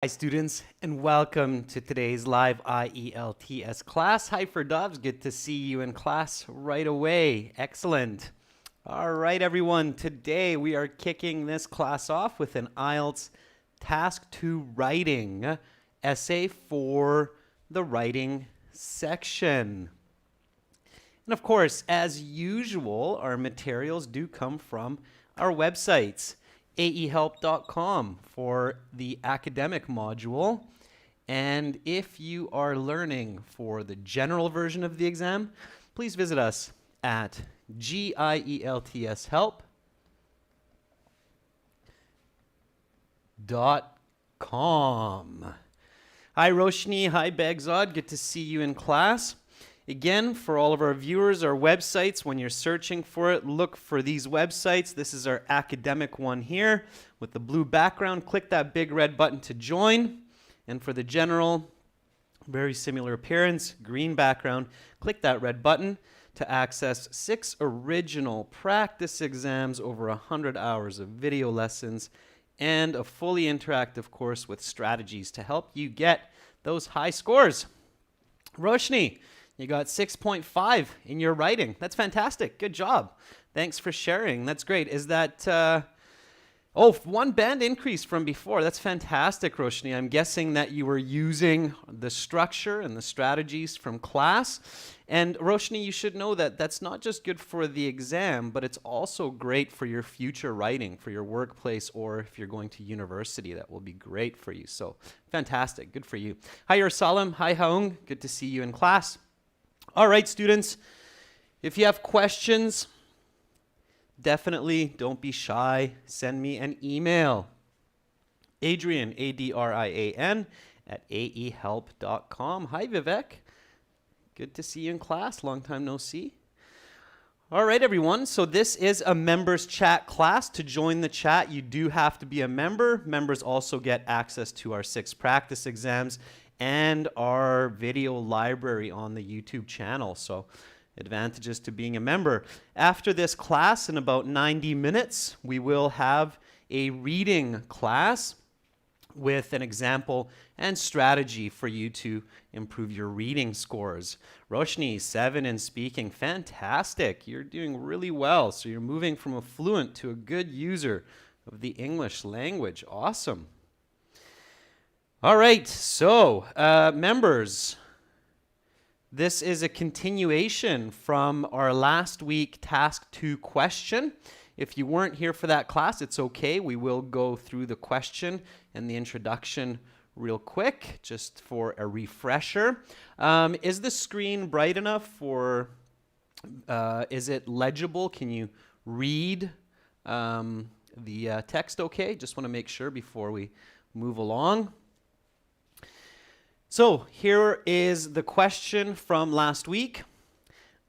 Hi students, and welcome to today's live IELTS class. Hi for Doves, good to see you in class right away. Excellent. All right everyone, today we are kicking this class off with an IELTS Task 2 Writing essay for the writing section. And of course, as usual, our materials do come from our websites. aehelp.com for the academic module. And if you are learning for the general version of the exam, please visit us at gieltshelp.com. Hi Roshni, hi Begzod, good to see you in class. Again, for all of our viewers, our websites, when you're searching for it, look for these websites. This is our academic one here with the blue background. Click that big red button to join. And for the general, very similar appearance, green background. Click that red button to access 6 original practice exams, over 100 hours of video lessons, and a fully interactive course with strategies to help you get those high scores. Roshni, you got 6.5 in your writing. That's fantastic. Good job. Thanks for sharing. That's great. Is that, one band increase from before. That's fantastic, Roshni. I'm guessing that you were using the structure and the strategies from class. And Roshni, you should know that that's not just good for the exam, but it's also great for your future writing, for your workplace, or if you're going to university, that will be great for you. So fantastic. Good for you. Hi, Ursalam. Hi, Haung. Good to see you in class. All right, students, if you have questions, definitely don't be shy. Send me an email. Adrian, A-D-R-I-A-N, at aehelp.com. Hi, Vivek. Good to see you in class. Long time no see. All right, everyone. So this is a members chat class. To join the chat, you do have to be a member. Members also get access to our 6 practice exams and our video library on the YouTube channel. So advantages to being a member. After this class, in about 90 minutes, we will have a reading class with an example and strategy for you to improve your reading scores. Roshni, 7 in speaking. Fantastic. You're doing really well. So you're moving from a fluent to a good user of the English language. Awesome. All right, so members, this is a continuation from our last week Task 2 question. If you weren't here for that class, it's okay. We will go through the question and the introduction real quick, just for a refresher. Is the screen bright enough for, is it legible? Can you read the text okay? Just want to make sure before we move along. So here is the question from last week.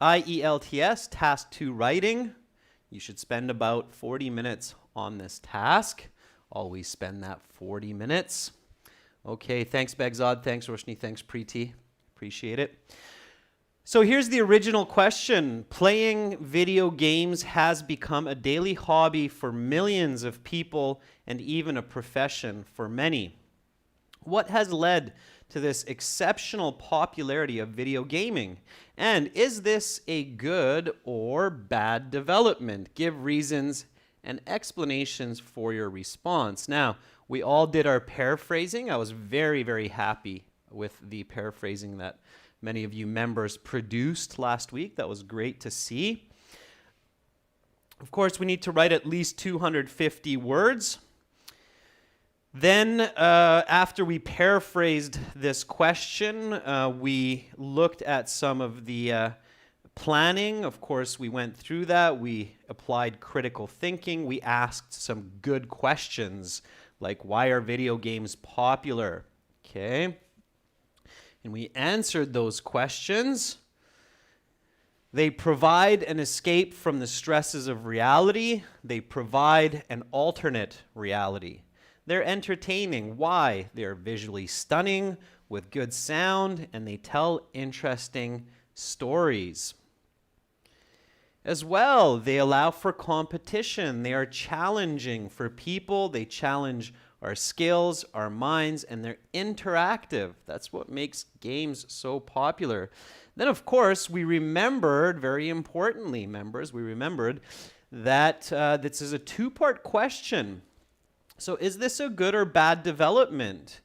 IELTS Task 2 Writing. You should spend about 40 minutes on this task. Always spend that 40 minutes. Okay, thanks Begzod, thanks Roshni, thanks Preeti. Appreciate it. So here's the original question. Playing video games has become a daily hobby for millions of people and even a profession for many. What has led to this exceptional popularity of video gaming? And is this a good or bad development? Give reasons and explanations for your response. Now, we all did our paraphrasing. I was very, very happy with the paraphrasing that many of you members produced last week. That was great to see. Of course, we need to write at least 250 words. Then, after we paraphrased this question, we looked at some of the planning. Of course, we went through that. We applied critical thinking. We asked some good questions, like, why are video games popular? Okay. And we answered those questions. They provide an escape from the stresses of reality. They provide an alternate reality. They're entertaining. Why? They're visually stunning with good sound, and they tell interesting stories. As well, they allow for competition. They are challenging for people. They challenge our skills, our minds, and they're interactive. That's what makes games so popular. Then, of course, we remembered, very importantly, members, we remembered that this is a two-part question. So is this a good or bad development?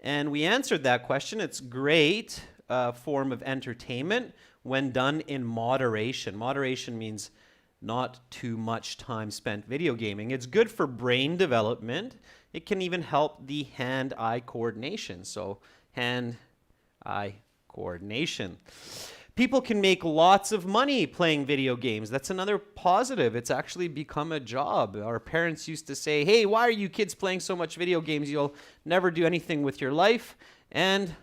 And we answered that question. It's great form of entertainment when done in moderation. Moderation means not too much time spent video gaming. It's good for brain development. It can even help the hand-eye coordination. So hand-eye coordination. People can make lots of money playing video games. That's another positive. It's actually become a job. Our parents used to say, hey, why are you kids playing so much video games? You'll never do anything with your life. And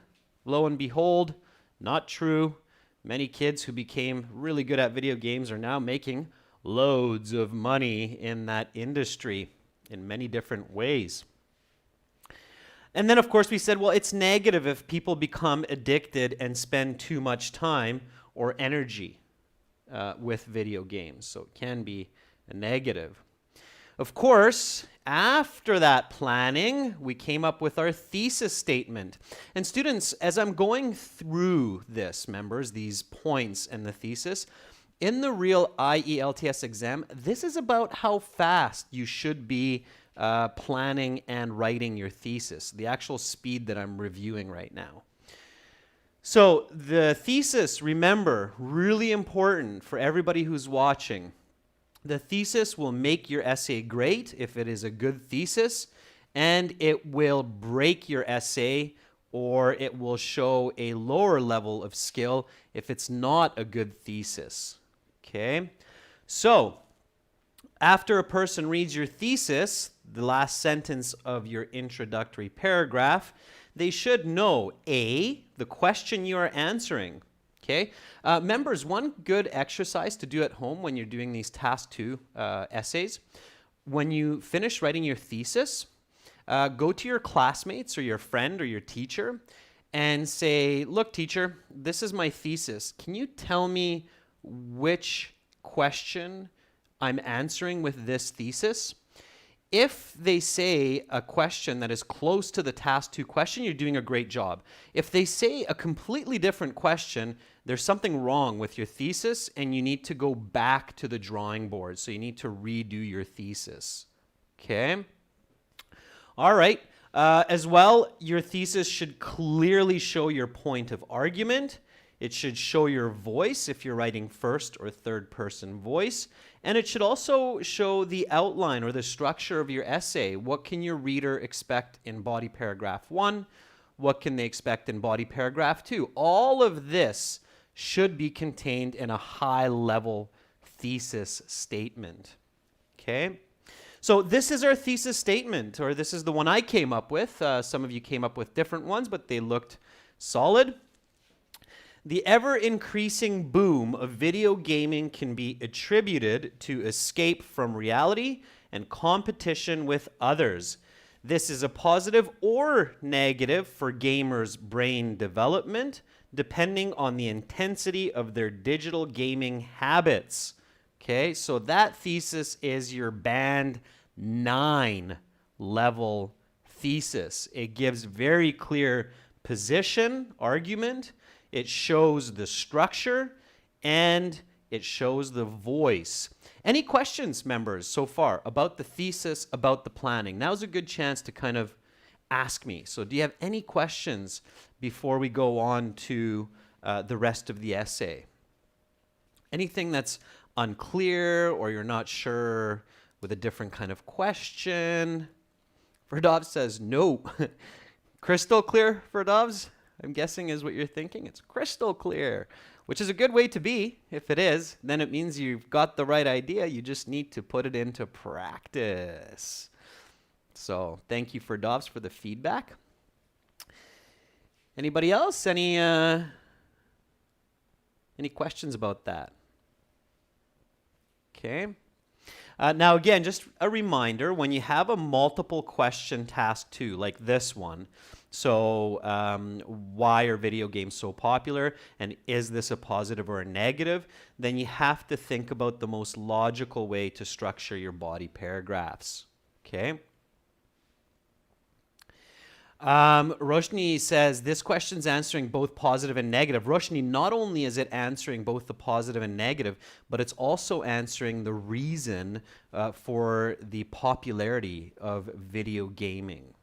lo and behold, not true. Many kids who became really good at video games are now making loads of money in that industry in many different ways. And then, of course, we said, well, it's negative if people become addicted and spend too much time or energy with video games. So it can be a negative. Of course, after that planning, we came up with our thesis statement. And students, as I'm going through this, members, these points and the thesis, in the real IELTS exam, this is about how fast you should be planning and writing your thesis, the actual speed that I'm reviewing right now. So the thesis, remember, really important for everybody who's watching. The thesis will make your essay great if it is a good thesis, and it will break your essay, or it will show a lower level of skill if it's not a good thesis. Okay? So, after a person reads your thesis, the last sentence of your introductory paragraph, they should know, A, the question you are answering. Okay? Members, one good exercise to do at home when you're doing these task 2 essays, when you finish writing your thesis, go to your classmates or your friend or your teacher and say, look, teacher, this is my thesis. Can you tell me which question I'm answering with this thesis? If they say a question that is close to the task 2 question, you're doing a great job. If they say a completely different question, there's something wrong with your thesis and you need to go back to the drawing board. So you need to redo your thesis. Okay? All right. As well, your thesis should clearly show your point of argument. It should show your voice if you're writing first or third person voice. And it should also show the outline or the structure of your essay. What can your reader expect in body paragraph 1? What can they expect in body paragraph 2? All of this should be contained in a high-level thesis statement. Okay? So this is our thesis statement, or this is the one I came up with. Some of you came up with different ones, but they looked solid. The ever-increasing boom of video gaming can be attributed to escape from reality and competition with others. This is a positive or negative for gamers' brain development, depending on the intensity of their digital gaming habits. Okay, so that thesis is your band 9 level thesis. It gives very clear position, argument. It shows the structure, and it shows the voice. Any questions, members, so far about the thesis, about the planning? Now's a good chance to kind of ask me. So do you have any questions before we go on to the rest of the essay? Anything that's unclear or you're not sure with a different kind of question? Ferdov says no. Crystal clear, Ferdovs? I'm guessing is what you're thinking. It's crystal clear, which is a good way to be. If it is, then it means you've got the right idea. You just need to put it into practice. So thank you, Ferdovs, for the feedback. Anybody else? Any questions about that? Okay. Now, again, just a reminder, when you have a multiple question task 2, like this one, so why are video games so popular, and is this a positive or a negative, then you have to think about the most logical way to structure your body paragraphs. Okay? Roshni says this question's answering both positive and negative. Roshni, not only is it answering both the positive and negative, but it's also answering the reason for the popularity of video gaming.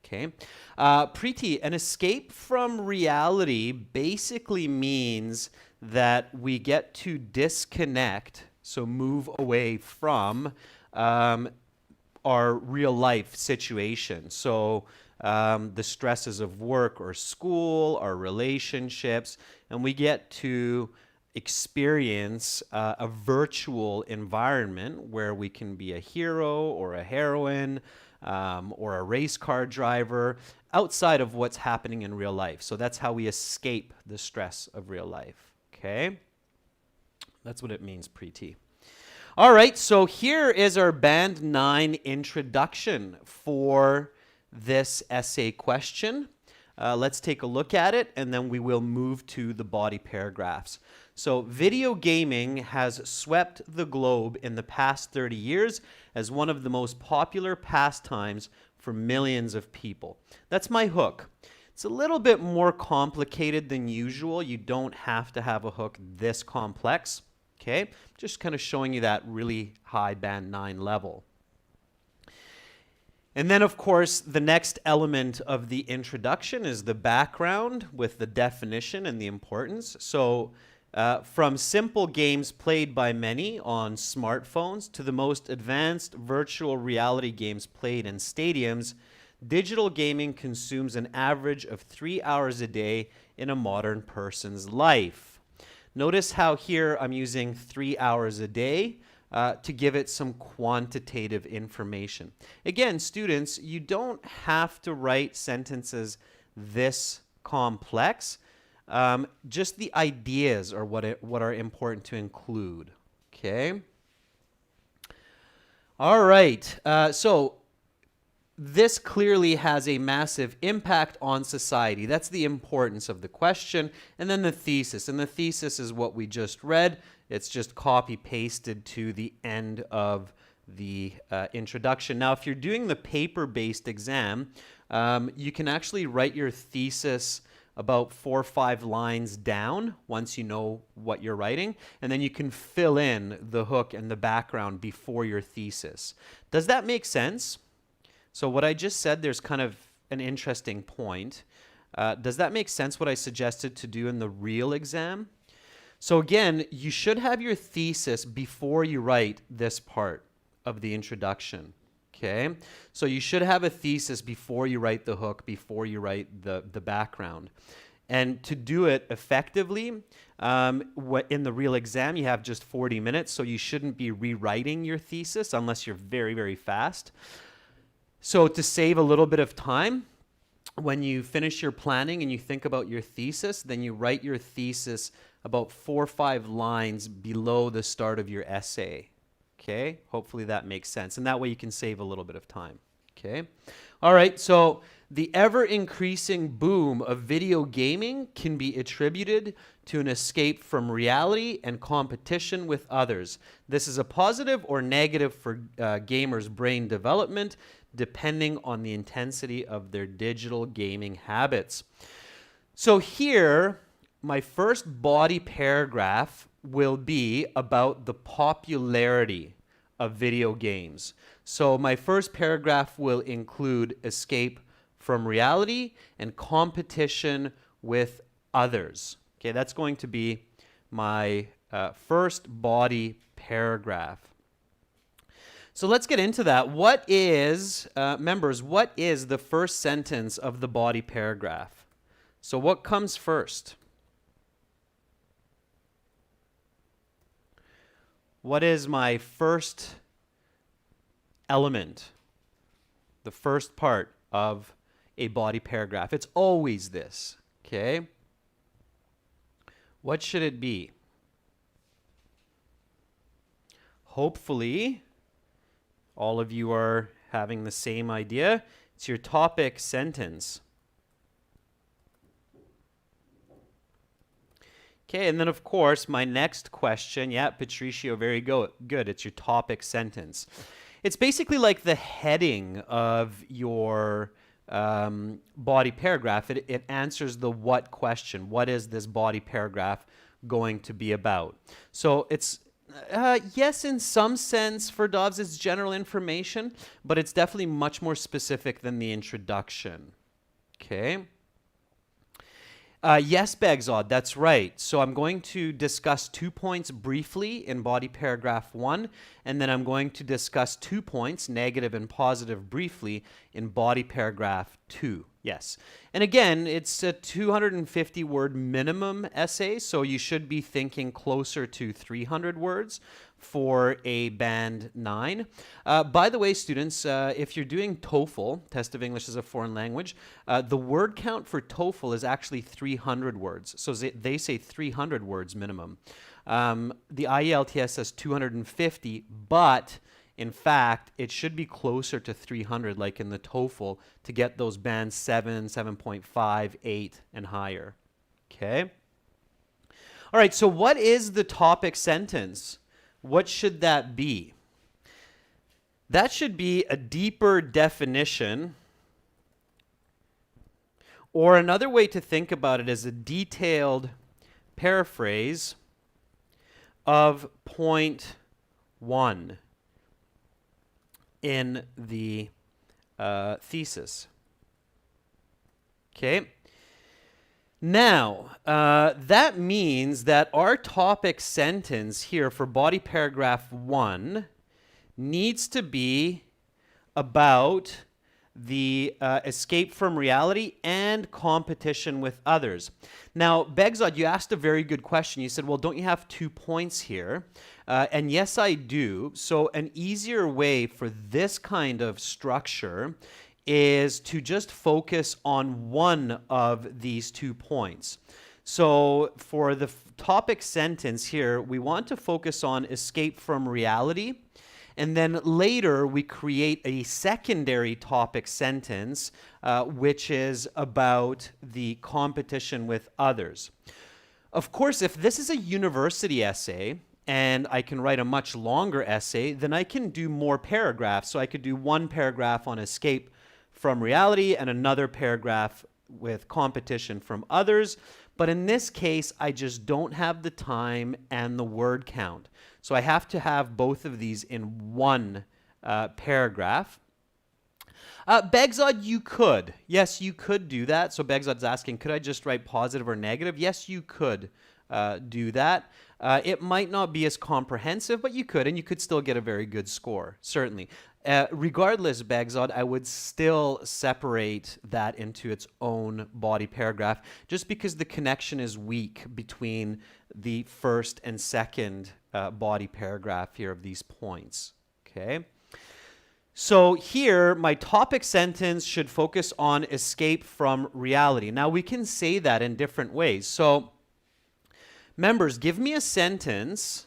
Okay. Preeti, an escape from reality basically means that we get to disconnect, so move away from our real life situation. So the stresses of work or school, our relationships, and we get to experience a virtual environment where we can be a hero or a heroine or a race car driver outside of what's happening in real life. So that's how we escape the stress of real life. Okay? That's what it means, Preeti. All right, so here is our Band 9 introduction for this essay question. Let's take a look at it, and then we will move to the body paragraphs. So video gaming has swept the globe in the past 30 years as one of the most popular pastimes for millions of people. That's my hook. It's a little bit more complicated than usual. You don't have to have a hook this complex. Okay, just kind of showing you that really high Band 9 level. And then, of course, the next element of the introduction is the background with the definition and the importance. So from simple games played by many on smartphones to the most advanced virtual reality games played in stadiums, digital gaming consumes an average of 3 hours a day in a modern person's life. Notice how here I'm using 3 hours a day to give it some quantitative information. Again, students, you don't have to write sentences this complex. Just the ideas are what are important to include. Okay. All right. So this clearly has a massive impact on society. That's the importance of the question. And then the thesis. And the thesis is what we just read. It's just copy-pasted to the end of the introduction. Now, if you're doing the paper-based exam, you can actually write your thesis about 4 or 5 lines down once you know what you're writing, and then you can fill in the hook and the background before your thesis. Does that make sense? So what I just said, there's kind of an interesting point. Does that make sense, what I suggested to do in the real exam? So again, you should have your thesis before you write this part of the introduction. Okay? So you should have a thesis before you write the hook, before you write the background. And to do it effectively, in the real exam, you have just 40 minutes, so you shouldn't be rewriting your thesis unless you're very, very fast. So to save a little bit of time, when you finish your planning and you think about your thesis, then you write your thesis about 4 or 5 lines below the start of your essay. Okay, hopefully that makes sense. And that way you can save a little bit of time. Okay, all right, so the ever-increasing boom of video gaming can be attributed to an escape from reality and competition with others. This is a positive or negative for gamers' brain development, depending on the intensity of their digital gaming habits. So here, my first body paragraph will be about the popularity of video games. So my first paragraph will include escape from reality and competition with others. Okay, that's going to be my first body paragraph. So let's get into that. What is, members, what is the first sentence of the body paragraph? So what comes first? What is my first element? The first part of a body paragraph. It's always this, okay? What should it be? Hopefully, all of you are having the same idea. It's your topic sentence. Okay, and then of course, my next question, yeah, Patricio, very good. It's your topic sentence. It's basically like the heading of your body paragraph, it answers the what question. What is this body paragraph going to be about? So it's, yes, in some sense for Dobbs, it's general information, but it's definitely much more specific than the introduction. Okay. Yes, Begzod, that's right. So I'm going to discuss 2 points briefly in body paragraph 1, and then I'm going to discuss 2 points, negative and positive, briefly in body paragraph 2. Yes. And again, it's a 250 word minimum essay, so you should be thinking closer to 300 words for a band 9. By the way, students, if you're doing TOEFL, Test of English as a Foreign Language, the word count for TOEFL is actually 300 words. So they say 300 words minimum. The IELTS says 250, but in fact, it should be closer to 300, like in the TOEFL, to get those bands 7, 7.5, 8, and higher. Okay? All right, so what is the topic sentence? What should that be? That should be a deeper definition, or another way to think about it is a detailed paraphrase of point 1 in the thesis. Okay? Now, that means that our topic sentence here for body paragraph 1 needs to be about the escape from reality and competition with others. Now, Begzod, you asked a very good question. You said, well, don't you have 2 points here? And yes, I do. So an easier way for this kind of structure is to just focus on one of these 2 points. So for the topic sentence here, we want to focus on escape from reality. And then later we create a secondary topic sentence, which is about the competition with others. Of course, if this is a university essay, and I can write a much longer essay, then I can do more paragraphs. So I could do 1 paragraph on escape from reality and another paragraph with competition from others. But in this case, I just don't have the time and the word count. So I have to have both of these in 1 paragraph. Begzod, you could. Yes, you could do that. So Begzod's asking, could I just write positive or negative? Yes, you could do that. It might not be as comprehensive, but you could, and you could still get a very good score, certainly. Regardless, Begzod, I would still separate that into its own body paragraph, just because the connection is weak between the first and second body paragraph here of these points. Okay? So here, my topic sentence should focus on escape from reality. Now, we can say that in different ways. So, members, give me a sentence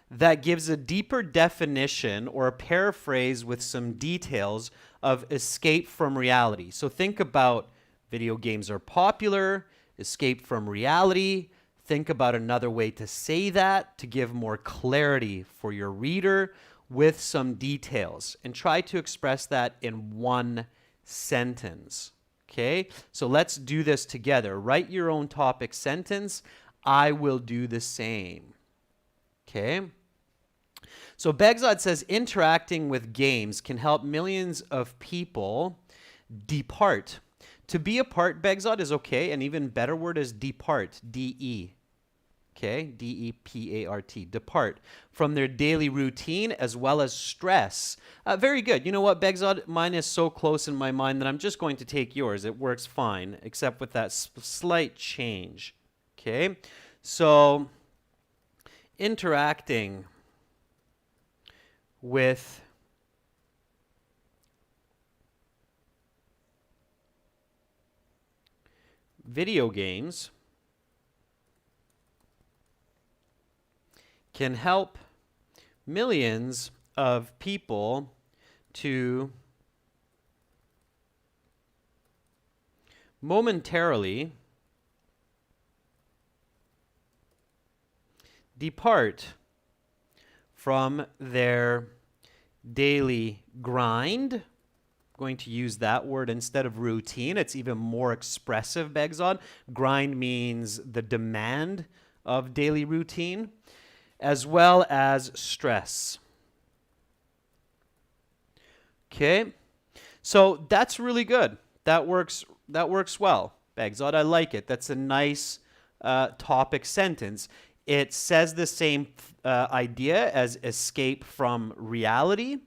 that gives a deeper definition or a paraphrase with some details of escape from reality. So think about video games are popular, escape from reality. Think about another way to say that to give more clarity for your reader with some details, and try to express that in 1 sentence. Okay, so let's do this together. Write your own topic sentence. I will do the same. Okay. So Begzod says interacting with games can help millions of people depart. To be apart, Begzod, is okay. An even better word is depart, D-E. Okay, D-E-P-A-R-T, depart from their daily routine as well as stress. Very good. You know what, Begzod? Mine is so close in my mind that I'm just going to take yours. It works fine, except with that slight change. Okay, so interacting with video games can help millions of people to momentarily depart from their daily grind going to use that word instead of routine. It's even more expressive, Begzod. Grind means the demand of daily routine, as well as stress. Okay, so that's really good. That works well, Begzod. I like it. That's a nice topic sentence. It says the same idea as escape from reality,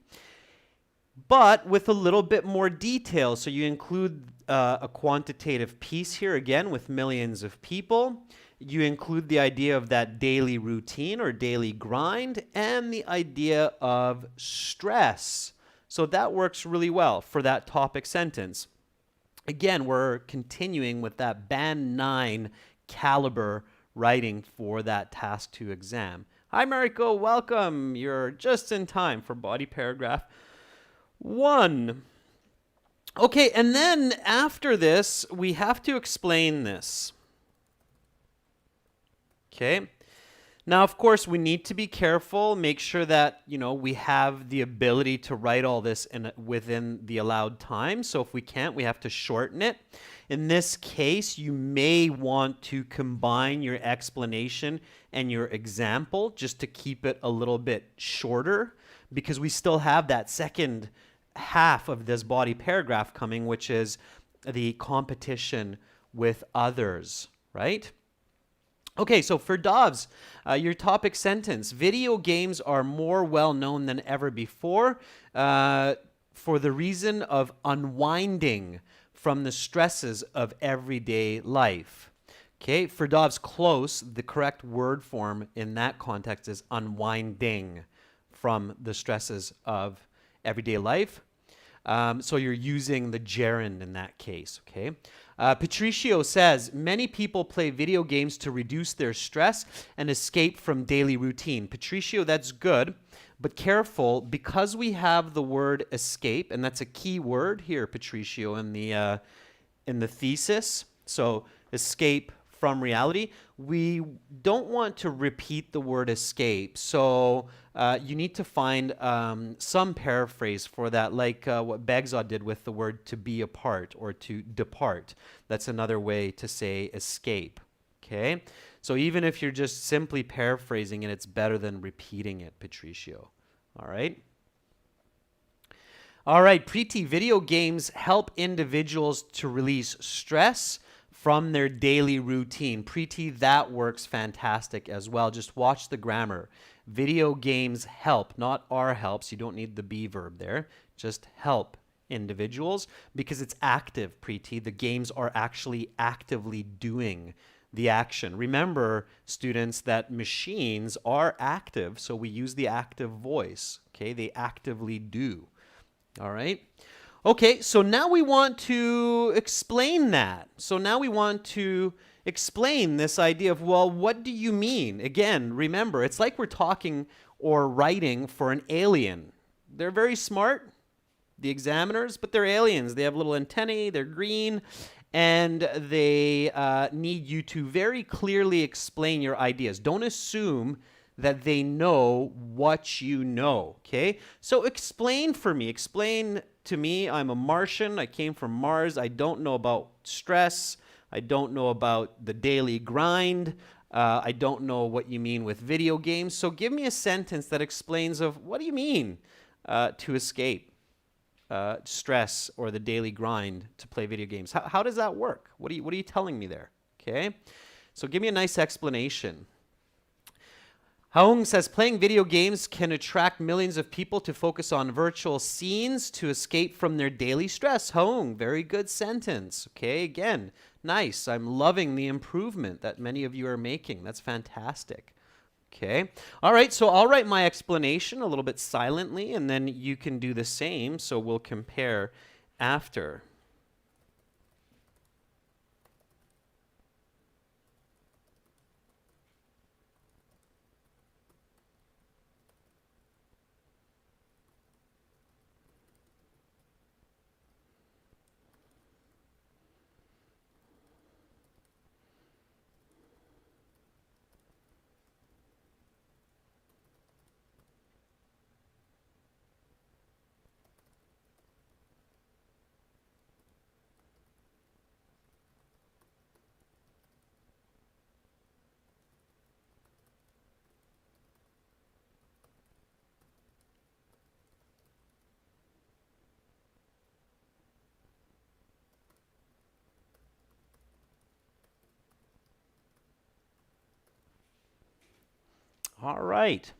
but with a little bit more detail. So you include a quantitative piece here, again, with millions of people. You include the idea of that daily routine or daily grind and the idea of stress. So that works really well for that topic sentence. Again, we're continuing with that Band 9 caliber writing for that Task 2 exam. Hi, Mariko. Welcome. You're just in time for body paragraph 1. Okay, and then after this, we have to explain this. Okay. Now, of course, we need to be careful, make sure that, we have the ability to write all this within the allowed time. So if we can't, we have to shorten it. In this case, you may want to combine your explanation and your example just to keep it a little bit shorter, because we still have that second half of this body paragraph coming, which is the competition with others, right? Okay, so for Dobbs, your topic sentence: video games are more well known than ever before for the reason of unwinding from the stresses of everyday life. Okay, for Dobbs, close, the correct word form in that context is unwinding from the stresses of everyday life. So you're using the gerund in that case, okay? Patricio says, many people play video games to reduce their stress and escape from daily routine. Patricio, that's good, but careful, because we have the word escape, and that's a key word here, Patricio, in the thesis. So escape from reality. We don't want to repeat the word escape. So you need to find some paraphrase for that, like what Begzod did with the word to be apart or to depart. That's another way to say escape. Okay? So even if you're just simply paraphrasing it, it's better than repeating it, Patricio. All right? All right, Preeti, video games help individuals to release stress from their daily routine. Preeti, that works fantastic as well. Just watch the grammar. Video games help, not are helps. You don't need the be verb there. Just help individuals because it's active, Preeti. The games are actually actively doing the action. Remember, students, that machines are active, so we use the active voice. Okay, they actively do. All right. Okay, so now we want to explain that. So now we want to explain this idea of, well, what do you mean? Again, remember, it's like we're talking or writing for an alien. They're very smart, the examiners, but they're aliens. They have little antennae, they're green, and they need you to very clearly explain your ideas. Don't assume that they know what you know, okay? So explain for me. Explain to me, I'm a Martian. I came from Mars. I don't know about stress. I don't know about the daily grind. I don't know what you mean with video games. So give me a sentence that explains of what do you mean to escape stress or the daily grind to play video games. How does that work? What are you telling me there? Okay? So give me a nice explanation. Haung says, playing video games can attract millions of people to focus on virtual scenes to escape from their daily stress. Haung, very good sentence. Okay, again, nice. I'm loving the improvement that many of you are making. That's fantastic. Okay, all right, so I'll write my explanation a little bit silently, and then you can do the same, so we'll compare after. All right.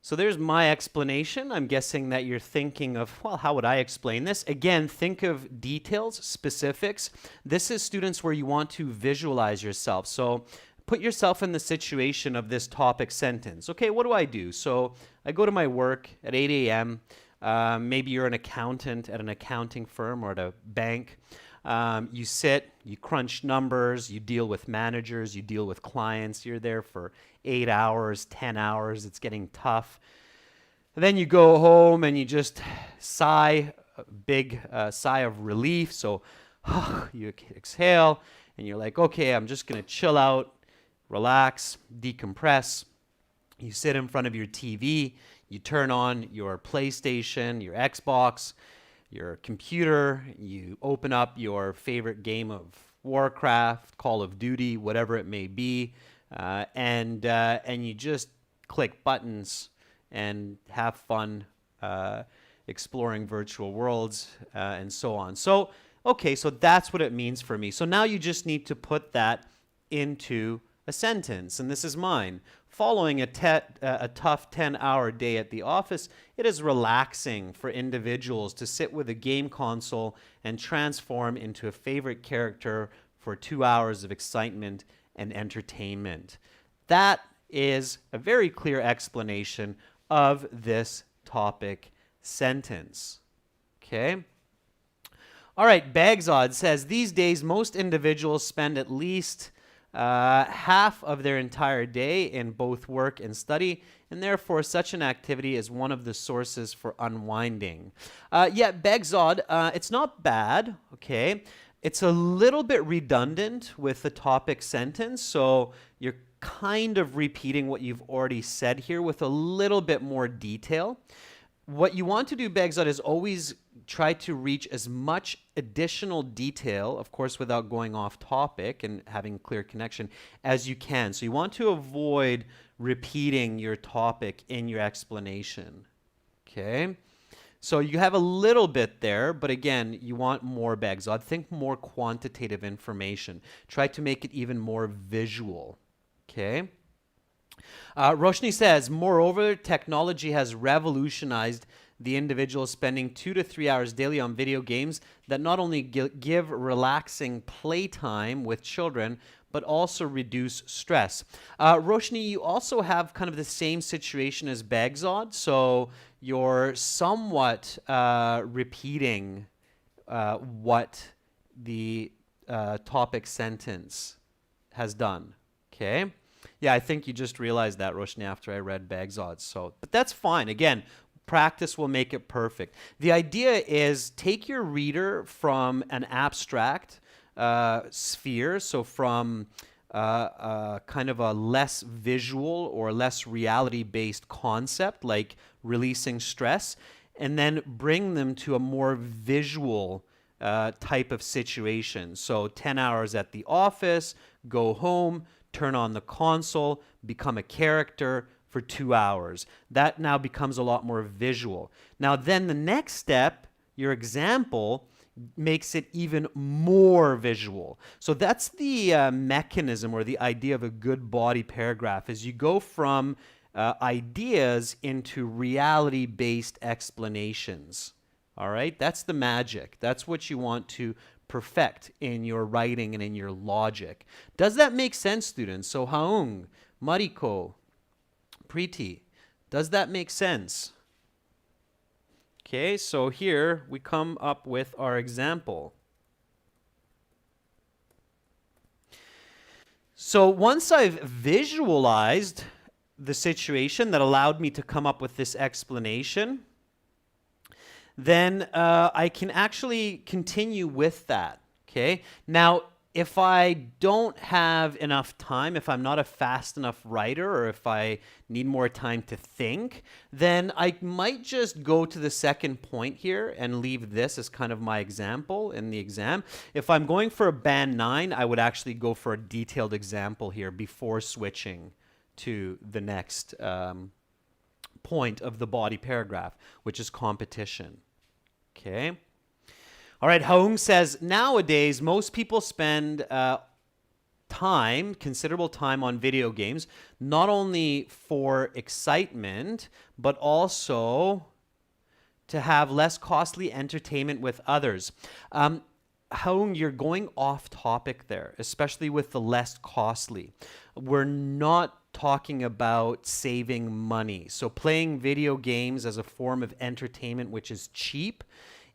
So there's my explanation. I'm guessing that you're thinking of, well, how would I explain this? Again, think of details, specifics. This is students where you want to visualize yourself. So put yourself in the situation of this topic sentence. Okay, what do I do? So I go to my work at 8 a.m. Maybe you're an accountant at an accounting firm or at a bank. You sit, you crunch numbers, you deal with managers, you deal with clients. You're there for 8 hours, 10 hours. It's getting tough. And then you go home and you just sigh, a big sigh of relief. So you exhale and you're like, okay, I'm just going to chill out, relax, decompress. You sit in front of your TV, you turn on your PlayStation, your Xbox, your computer, you open up your favorite game of Warcraft, Call of Duty, whatever it may be, and you just click buttons and have fun exploring virtual worlds and so on. So, okay, so that's what it means for me. So now you just need to put that into a sentence, and this is mine. Following a tough 10-hour day at the office, it is relaxing for individuals to sit with a game console and transform into a favorite character for 2 hours of excitement and entertainment. That is a very clear explanation of this topic sentence. Okay? All right, Bagzod says, these days most individuals spend at least half of their entire day in both work and study, and therefore such an activity is one of the sources for unwinding. Yeah, Begzod, it's not bad, okay? It's a little bit redundant with the topic sentence, so you're kind of repeating what you've already said here with a little bit more detail. What you want to do, Begzod, is always try to reach as much additional detail, of course, without going off topic and having clear connection, as you can. So you want to avoid repeating your topic in your explanation. Okay? So you have a little bit there, but again, you want more, Begzod. Think more quantitative information. Try to make it even more visual. Okay? Roshni says, moreover, technology has revolutionized the individual spending 2 to 3 hours daily on video games that not only give relaxing playtime with children, but also reduce stress. Roshni, you also have kind of the same situation as Bagzod, so you're somewhat repeating what the topic sentence has done, okay? Yeah, I think you just realized that, Roshni, after I read Bagzod. So, but that's fine. Again, practice will make it perfect. The idea is take your reader from an abstract sphere, so from kind of a less visual or less reality-based concept like releasing stress, and then bring them to a more visual type of situation. So 10 hours at the office, go home, turn on the console, become a character for 2 hours. That now becomes a lot more visual. Now then the next step, your example, makes it even more visual. So that's the mechanism or the idea of a good body paragraph, is you go from ideas into reality-based explanations. All right? That's the magic. That's what you want to perfect in your writing and in your logic. Does that make sense, students? So Haung, Mariko, Preeti, does that make sense? Okay, so here we come up with our example. So once I've visualized the situation that allowed me to come up with this explanation, then I can actually continue with that, okay? Now, if I don't have enough time, if I'm not a fast enough writer, or if I need more time to think, then I might just go to the second point here and leave this as kind of my example in the exam. If I'm going for a band 9, I would actually go for a detailed example here before switching to the next point of the body paragraph, which is competition. Okay. All right, Haung says, nowadays, most people spend time, considerable time on video games, not only for excitement, but also to have less costly entertainment with others. How you're going off topic there, especially with the less costly. We're not talking about saving money. So playing video games as a form of entertainment, which is cheap,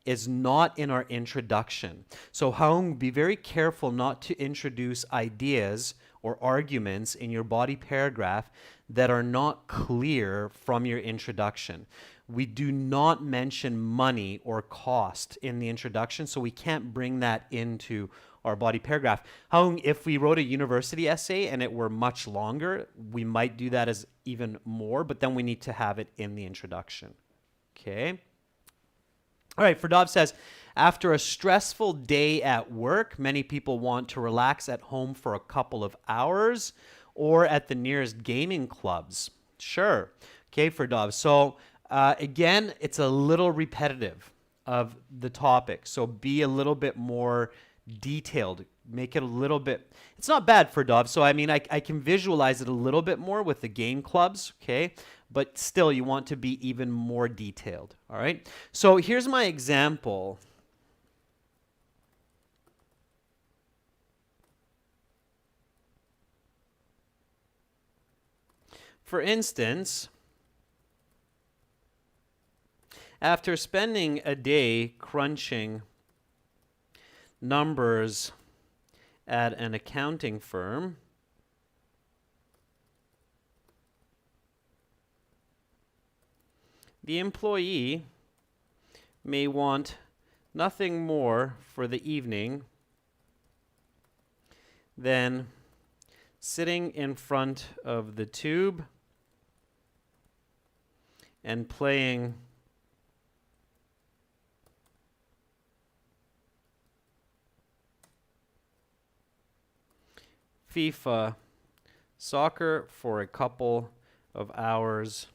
is not in our introduction. So Haung, be very careful not to introduce ideas or arguments in your body paragraph that are not clear from your introduction. We do not mention money or cost in the introduction, so we can't bring that into our body paragraph. Haung, if we wrote a university essay and it were much longer, we might do that as even more, but then we need to have it in the introduction. Okay? All right, Ferdov says, after a stressful day at work, many people want to relax at home for a couple of hours or at the nearest gaming clubs. Sure. Okay, Ferdov. So again, it's a little repetitive of the topic. So be a little bit more detailed. Make it a little bit, it's not bad for Dov. So I mean, I can visualize it a little bit more with the game clubs, okay? But still, you want to be even more detailed, all right? So here's my example. For instance, after spending a day crunching numbers at an accounting firm, the employee may want nothing more for the evening than sitting in front of the tube and playing FIFA soccer for a couple of hours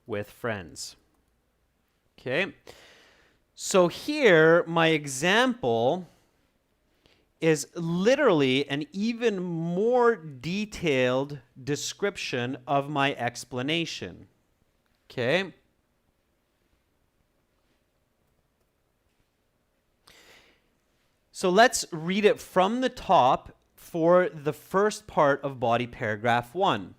with friends. Okay, so here my example is literally an even more detailed description of my explanation. Okay. So let's read it from the top for the first part of body paragraph 1.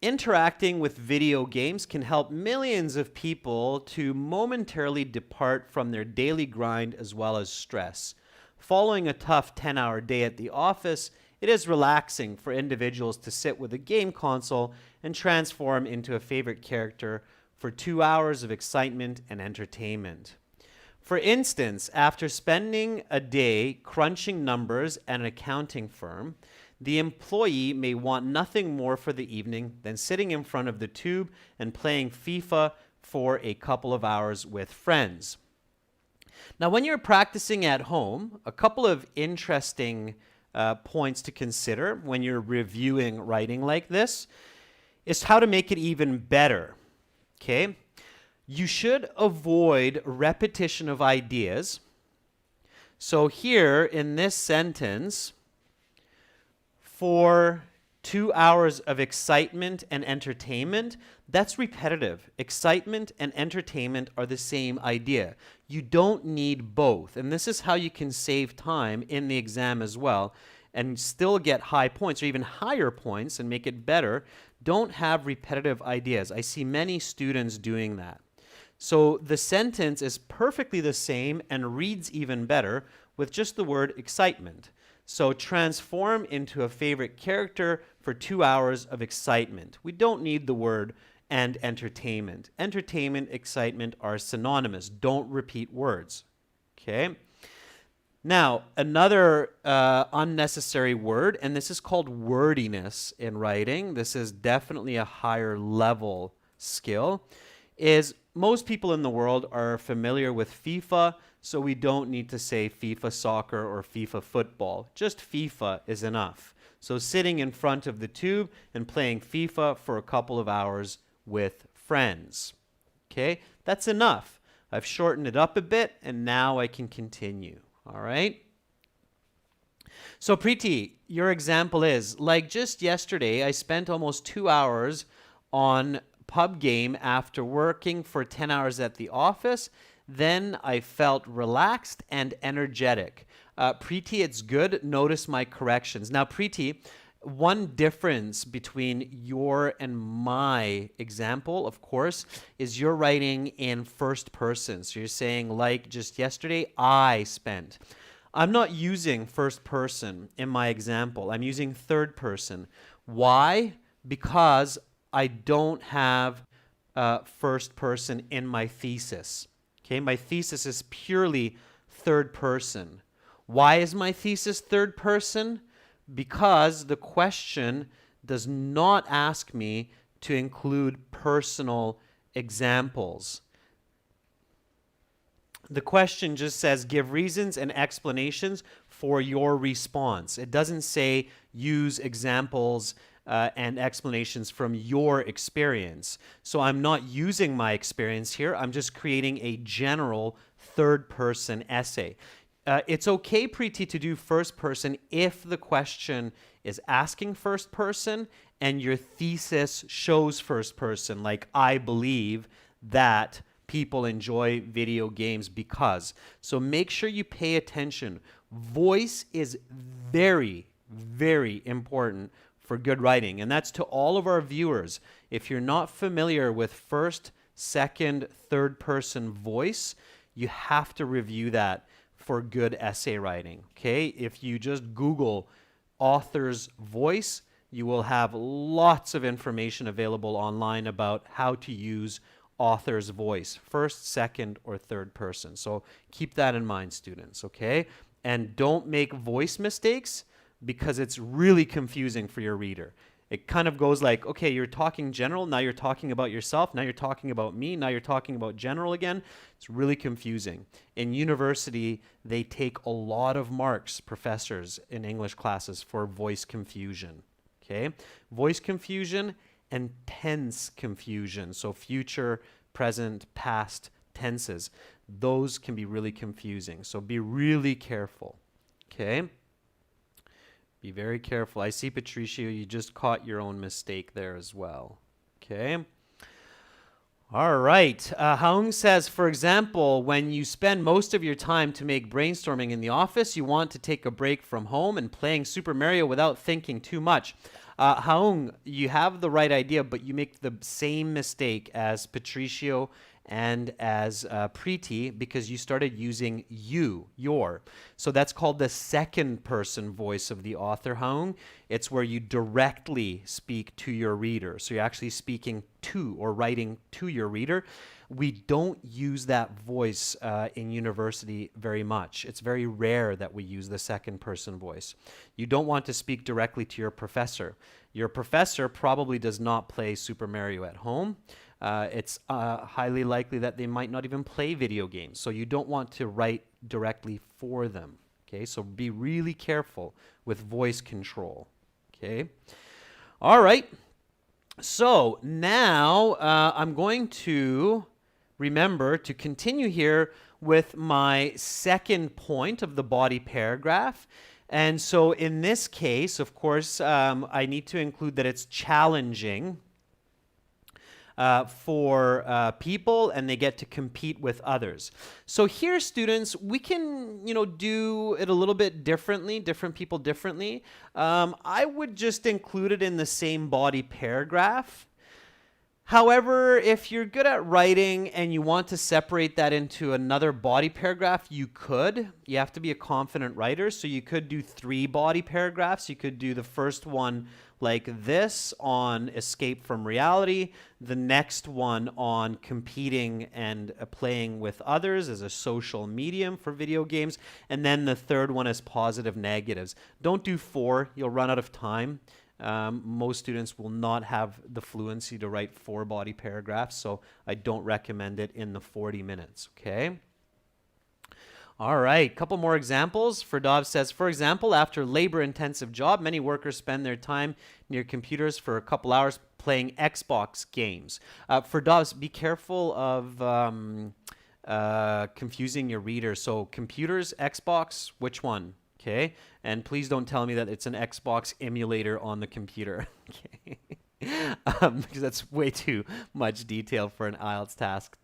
Interacting with video games can help millions of people to momentarily depart from their daily grind as well as stress. Following a tough 10-hour day at the office, it is relaxing for individuals to sit with a game console and transform into a favorite character for 2 hours of excitement and entertainment. For instance, after spending a day crunching numbers at an accounting firm, the employee may want nothing more for the evening than sitting in front of the tube and playing FIFA for a couple of hours with friends. Now, when you're practicing at home, a couple of interesting points to consider when you're reviewing writing like this is how to make it even better. Okay? You should avoid repetition of ideas. So here in this sentence, for 2 hours of excitement and entertainment, that's repetitive. Excitement and entertainment are the same idea. You don't need both. And this is how you can save time in the exam as well and still get high points or even higher points and make it better. Don't have repetitive ideas. I see many students doing that. So the sentence is perfectly the same and reads even better with just the word excitement. So transform into a favorite character for 2 hours of excitement. We don't need the word and entertainment. Entertainment, excitement are synonymous. Don't repeat words. Okay? Now, another unnecessary word, and this is called wordiness in writing. This is definitely a higher level skill, is most people in the world are familiar with FIFA, so we don't need to say FIFA soccer or FIFA football. Just FIFA is enough. So sitting in front of the tube and playing FIFA for a couple of hours with friends. Okay, that's enough. I've shortened it up a bit, and now I can continue. All right. So Preeti, your example is like just yesterday, I spent almost 2 hours on pub game after working for 10 hours at the office. Then I felt relaxed and energetic. Preeti, it's good. Notice my corrections. Now, Preeti, one difference between your and my example, of course, is you're writing in first person. So you're saying, like just yesterday, I spent. I'm not using first person in my example. I'm using third person. Why? Because I don't have first person in my thesis. Okay, my thesis is purely third person. Why is my thesis third person? Because the question does not ask me to include personal examples. The question just says give reasons and explanations for your response. It doesn't say use examples and explanations from your experience. So I'm not using my experience here. I'm just creating a general third person essay. It's okay, Preeti, to do first person if the question is asking first person and your thesis shows first person, like I believe that people enjoy video games because. So make sure you pay attention. Voice is very, very important for good writing. And that's to all of our viewers. If you're not familiar with first, second, third person voice, you have to review that for good essay writing. Okay? If you just Google author's voice, you will have lots of information available online about how to use author's voice, first, second, or third person. So keep that in mind, students, okay? And don't make voice mistakes because it's really confusing for your reader. It kind of goes like, okay, you're talking general, now you're talking about yourself, now you're talking about me, now you're talking about general again. It's really confusing. In university, they take a lot of marks, professors in English classes, for voice confusion, okay? Voice confusion and tense confusion. So future, present, past tenses. Those can be really confusing. So be really careful. Okay? Be very careful. I see, Patricio, you just caught your own mistake there as well. Okay? All right. Haung says, for example, when you spend most of your time to make brainstorming in the office, you want to take a break from home and playing Super Mario without thinking too much. Haung, you have the right idea, but you make the same mistake as Patricio and as Preeti because you started using you, your. So that's called the second person voice of the author, Haung. It's where you directly speak to your reader. So you're actually speaking to or writing to your reader. We don't use that voice in university very much. It's very rare that we use the second person voice. You don't want to speak directly to your professor. Your professor probably does not play Super Mario at home. It's highly likely that they might not even play video games. So you don't want to write directly for them. Okay, so be really careful with voice control. Okay, all right. So now I'm going to remember to continue here with my second point of the body paragraph. And so in this case, of course, I need to include that it's challenging for people and they get to compete with others. So here, students, we can, do it a little bit differently, different people differently. I would just include it in the same body paragraph. However, if you're good at writing and you want to separate that into another body paragraph, you could. You have to be a confident writer, so you could do 3 body paragraphs. You could do the first one like this on escape from reality, the next one on competing and playing with others as a social medium for video games, and then the third one is positive negatives. Don't do 4, you'll run out of time. Most students will not have the fluency to write 4 body paragraphs, so I don't recommend it in the 40 minutes, okay? All right, couple more examples. Ferdov says, for example, after labor-intensive job, many workers spend their time near computers for a couple hours playing Xbox games. Ferdov, be careful of confusing your reader. So computers, Xbox, which one? Okay, and please don't tell me that it's an Xbox emulator on the computer. Okay, because that's way too much detail for an IELTS task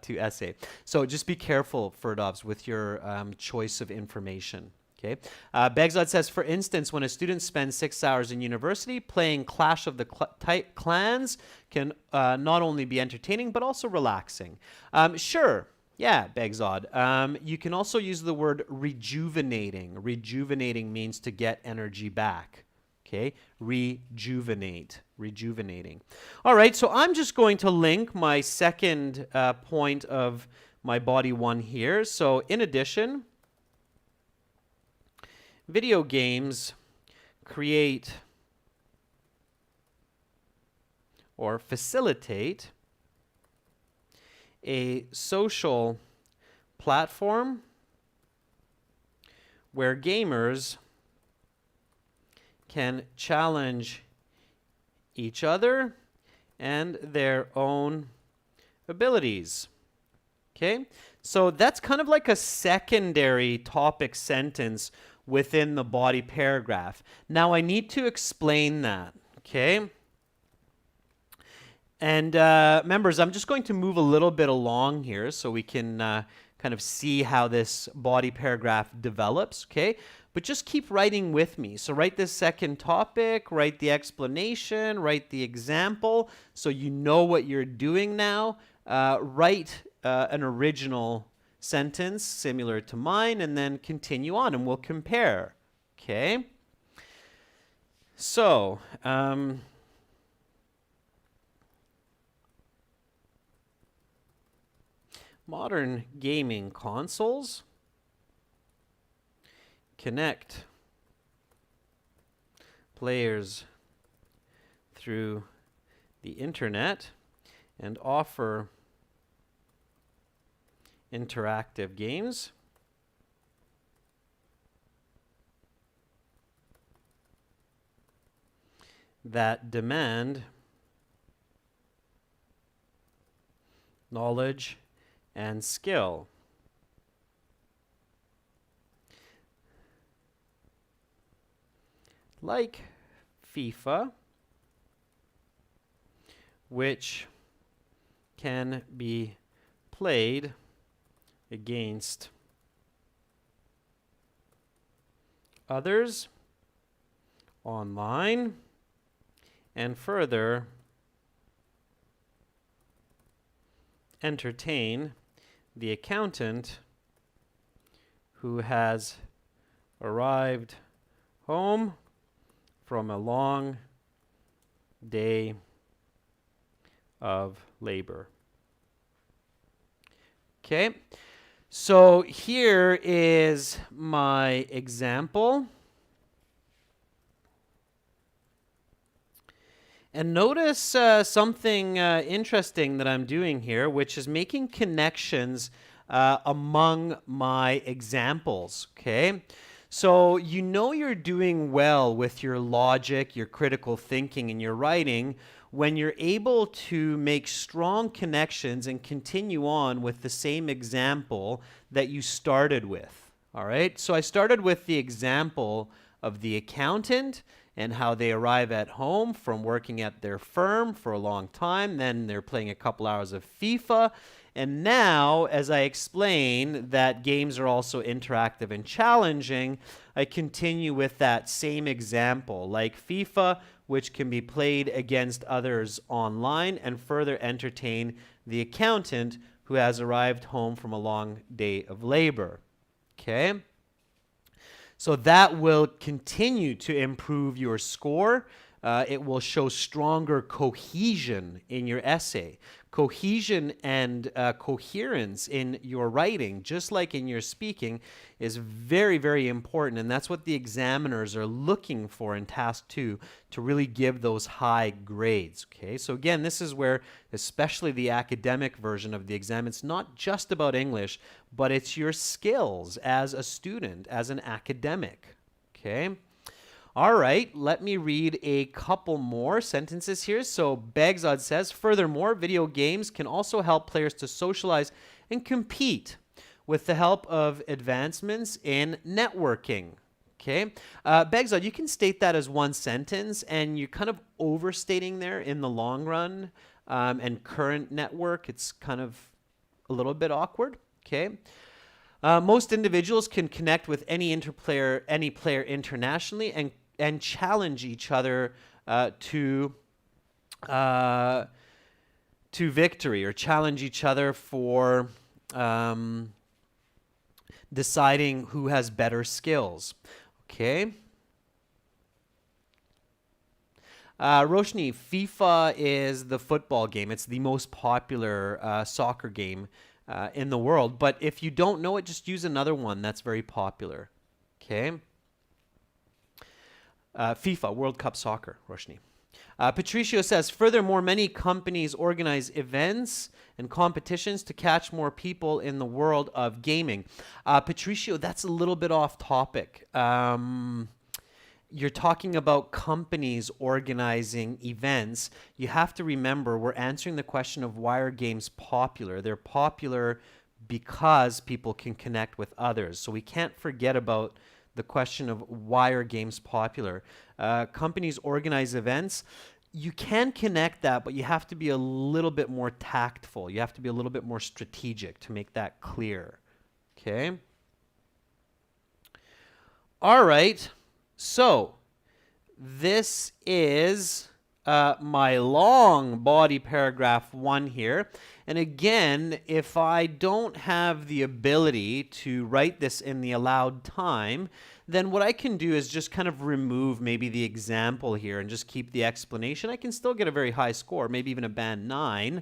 to essay. So just be careful, Ferdovs, with your choice of information. Okay, Begzod says, for instance, when a student spends 6 hours in university, playing Clash of the Clans can not only be entertaining but also relaxing. Sure. Yeah, Begzod. You can also use the word rejuvenating. Rejuvenating means to get energy back. Okay, rejuvenating. All right, so I'm just going to link my second point of my body one here. So in addition, video games create or facilitate a social platform where gamers can challenge each other and their own abilities. Okay, so that's kind of like a secondary topic sentence within the body paragraph. Now I need to explain that. Okay. And members, I'm just going to move a little bit along here so we can kind of see how this body paragraph develops, okay? But just keep writing with me. So write this second topic, write the explanation, write the example, so you know what you're doing now. Write an original sentence similar to mine, and then continue on, and we'll compare, okay? So, modern gaming consoles connect players through the internet and offer interactive games that demand knowledge and skill. Like FIFA, which can be played against others online and further entertain the accountant who has arrived home from a long day of labor. Okay, so here is my example. And notice something interesting that I'm doing here, which is making connections among my examples, okay? So you know you're doing well with your logic, your critical thinking, and your writing when you're able to make strong connections and continue on with the same example that you started with, all right? So I started with the example of the accountant and how they arrive at home from working at their firm for a long time. Then they're playing a couple hours of FIFA. And now, as I explain that games are also interactive and challenging, I continue with that same example, like FIFA, which can be played against others online and further entertain the accountant who has arrived home from a long day of labor. Okay? So that will continue to improve your score. It will show stronger cohesion in your essay. Cohesion and coherence in your writing, just like in your speaking, is very, very important. And that's what the examiners are looking for in task 2 to really give those high grades. Okay, so again, this is where, especially the academic version of the exam, it's not just about English, but it's your skills as a student, as an academic. Okay. All right, let me read a couple more sentences here. So Begzod says, furthermore, video games can also help players to socialize and compete with the help of advancements in networking. Okay, Begzod, you can state that as one sentence, and you're kind of overstating there in the long run. And current network, it's kind of a little bit awkward. Okay, most individuals can connect with any player internationally, and challenge each other to victory, or challenge each other for deciding who has better skills. Okay. Roshni, FIFA is the football game. It's the most popular soccer game in the world. But if you don't know it, just use another one that's very popular. Okay. FIFA, World Cup Soccer, Roshni. Patricio says, furthermore, many companies organize events and competitions to catch more people in the world of gaming. Patricio, that's a little bit off topic. You're talking about companies organizing events. You have to remember, we're answering the question of why are games popular. They're popular because people can connect with others. So we can't forget about the question of why are games popular. Companies organize events. You can connect that, but you have to be a little bit more tactful. You have to be a little bit more strategic to make that clear. Okay? All right. So this is my long body paragraph 1 here. And again, if I don't have the ability to write this in the allowed time, then what I can do is just kind of remove maybe the example here and just keep the explanation. I can still get a very high score, maybe even a band 9,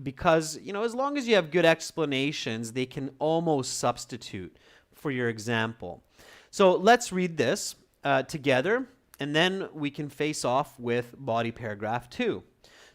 because, you know, as long as you have good explanations, they can almost substitute for your example. So let's read this together, and then we can face off with body paragraph 2.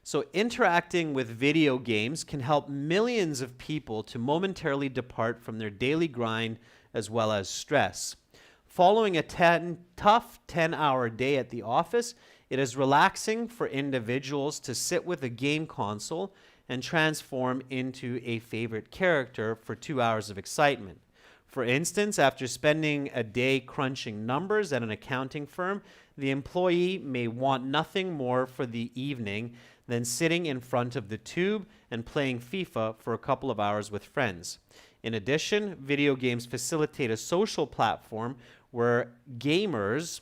So interacting with video games can help millions of people to momentarily depart from their daily grind as well as stress. Following a tough 10-hour day at the office, it is relaxing for individuals to sit with a game console and transform into a favorite character for 2 hours of excitement. For instance, after spending a day crunching numbers at an accounting firm, the employee may want nothing more for the evening than sitting in front of the tube and playing FIFA for a couple of hours with friends. In addition, video games facilitate a social platform where gamers,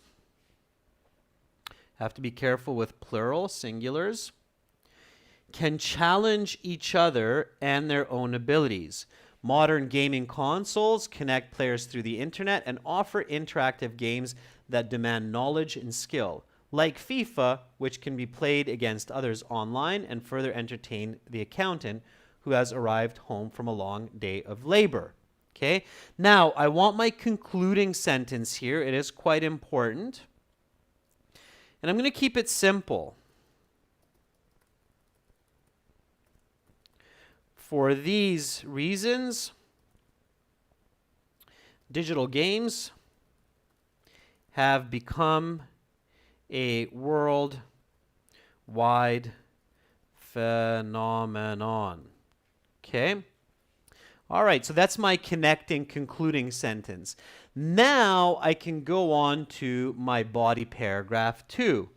have to be careful with plural, singulars, can challenge each other and their own abilities. Modern gaming consoles connect players through the internet and offer interactive games that demand knowledge and skill, like FIFA, which can be played against others online and further entertain the accountant who has arrived home from a long day of labor. Okay? Now, I want my concluding sentence here. It is quite important. And I'm going to keep it simple. For these reasons, digital games have become a worldwide phenomenon. Okay? All right, so that's my connecting, concluding sentence. Now I can go on to my body paragraph 2.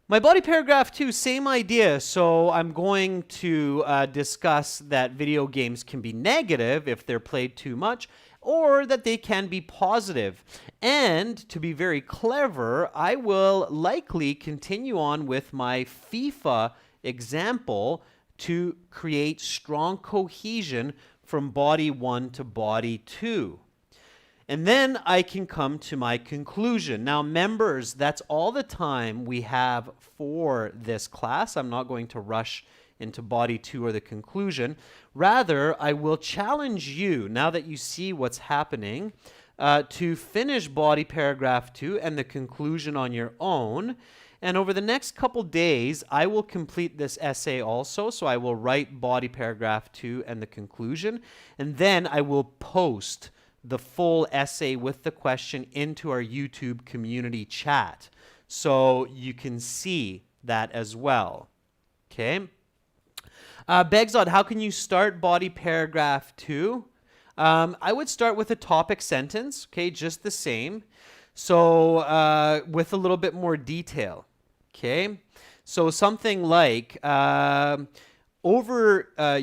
My body paragraph 2, same idea. So I'm going to discuss that video games can be negative if they're played too much, or that they can be positive. And to be very clever, I will likely continue on with my FIFA example to create strong cohesion from body 1 to body 2. And then I can come to my conclusion. Now, members, that's all the time we have for this class. I'm not going to rush into body 2 or the conclusion. Rather, I will challenge you, now that you see what's happening, to finish body paragraph 2 and the conclusion on your own. And over the next couple days, I will complete this essay also. So I will write body paragraph 2 and the conclusion. And then I will post the full essay with the question into our YouTube community chat, so you can see that as well. Okay? Begzod, how can you start body paragraph 2? I would start with a topic sentence, okay, just the same. So with a little bit more detail, okay? So something like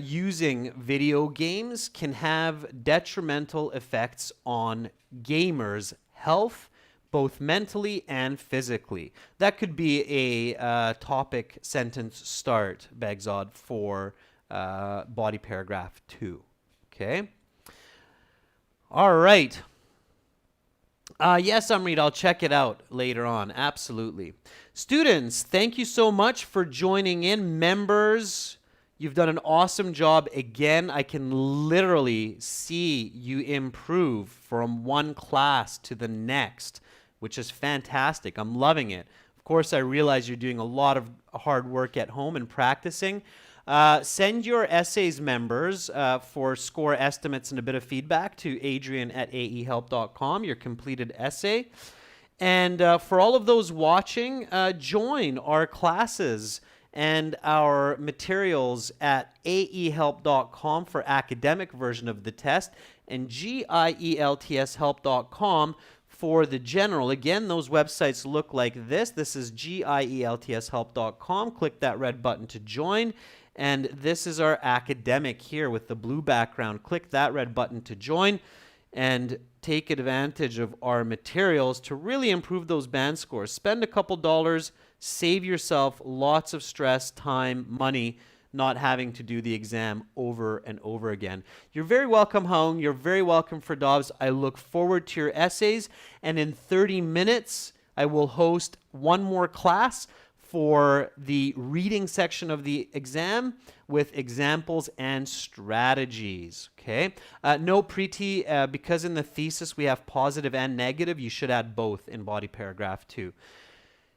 using video games can have detrimental effects on gamers' health, both mentally and physically. That could be a topic sentence start, Begzod, for body paragraph 2. Okay? All right. Yes, Amrit, I'll check it out later on. Absolutely. Students, thank you so much for joining in. Members, you've done an awesome job. Again, I can literally see you improve from one class to the next, which is fantastic. I'm loving it. Of course, I realize you're doing a lot of hard work at home and practicing. Send your essays, members, for score estimates and a bit of feedback to adrian@aehelp.com, your completed essay. And for all of those watching, join our classes and our materials at aehelp.com for academic version of the test and gieltshelp.com for the general. Again, those websites look like this. This is gieltshelp.com. Click that red button to join. And this is our academic here with the blue background. Click that red button to join and take advantage of our materials to really improve those band scores. Spend a couple dollars, save yourself lots of stress, time, money, not having to do the exam over and over again. You're very welcome, Hong. You're very welcome, Ferdows. I look forward to your essays. And in 30 minutes, I will host one more class for the reading section of the exam with examples and strategies, okay? No Preeti, because in the thesis we have positive and negative, you should add both in body paragraph 2.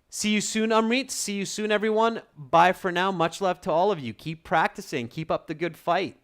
See you soon, Amrit. See you soon, everyone. Bye for now. Much love to all of you. Keep practicing. Keep up the good fight.